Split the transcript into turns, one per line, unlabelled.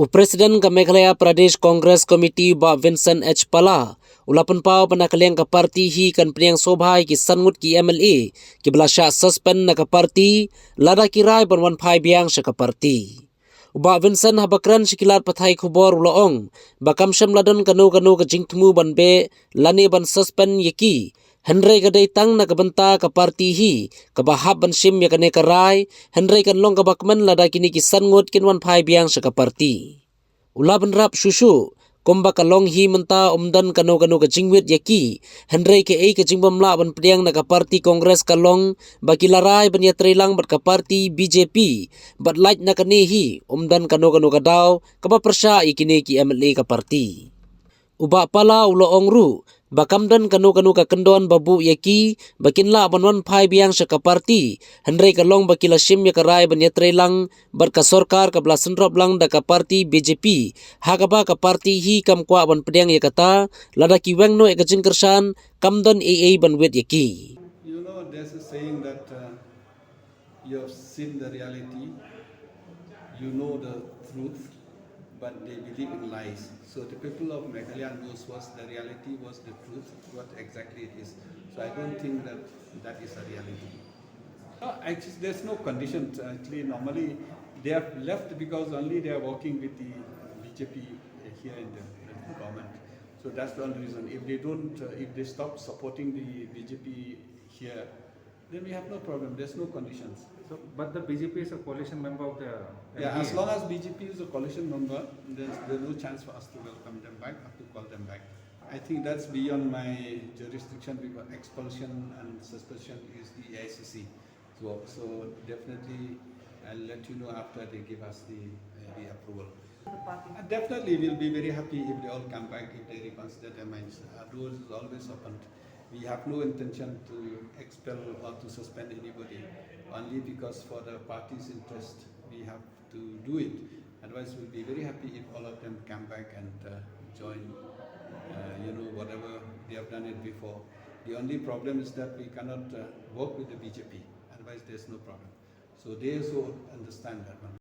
Presiden ka Meghalaya Pradesh Congress Committee ba Vincent H. Pala ulapan pau panakaliang ka parti hi kan priang sobhai ki Ngut ki MLA ki belasya suspend na ka parti Lada kirai banwan Phai biang sya ka parti. Uba Vincent habakran sikilat pathai khubor uloong bakam syam ladan kanu ka jingtmu ban be lani ban suspend Iaki Henry kadai tang na kabanta ka parti hi kabahap ban sim ya kane karai Henry kan long kabakman lada kini ki Ngut kinwan Phai biang sya ka parti. Ula benrap susu komba kalong hi menta umdan kanu ka jingwit Iaki Henry ke ei ke jingbam la ban priang na ka parti Kongres kalong baki larai ban yatri lang bat ka parti BJP bat like na kane hi umdan kanu ka daw kaba persya ikini ki MLA ka parti. Uba pala uloong ru bakam dan kanu ka kendon babu Iaki bakinla banwan Phai biang sya ka parti Henry kalong bakila sim ya karai ban yatre lang bar ka sorkar ka blasen drop lang da ka parti BJP hakaba ka parti hi kam kwa ban pedang ya kata lada ki Weng no e ka Kyrshan kam don AA ban wet Iaki.
You know, there's a saying that you have seen the reality, you know the truth, but they believe in lies. So the people of Meghalaya knows what the reality was, the truth, what exactly it is. So I don't think that that is a reality. Actually, there's no condition. Actually, normally they have left because only they are working with the BJP here in the government. So that's the only reason. If they don't, if they stop supporting the BJP here, then we have no problem. There's no conditions.
So, but the BJP is a coalition member of the
Yeah,
NDA.
as long as BJP is a coalition member, there's no chance for us to welcome them back or to call them back. I think that's beyond my jurisdiction because expulsion and suspension is the AICC. So definitely I'll let you know after they give us the approval. Definitely we'll be very happy if they all come back, if they reconsider their minds. Our doors is always open. We have no intention to expel or to suspend anybody, only because for the party's interest we have to do it. Otherwise we'll be very happy if all of them come back and join, whatever they have done it before. The only problem is that we cannot work with the BJP, otherwise there's no problem. So they also understand that one.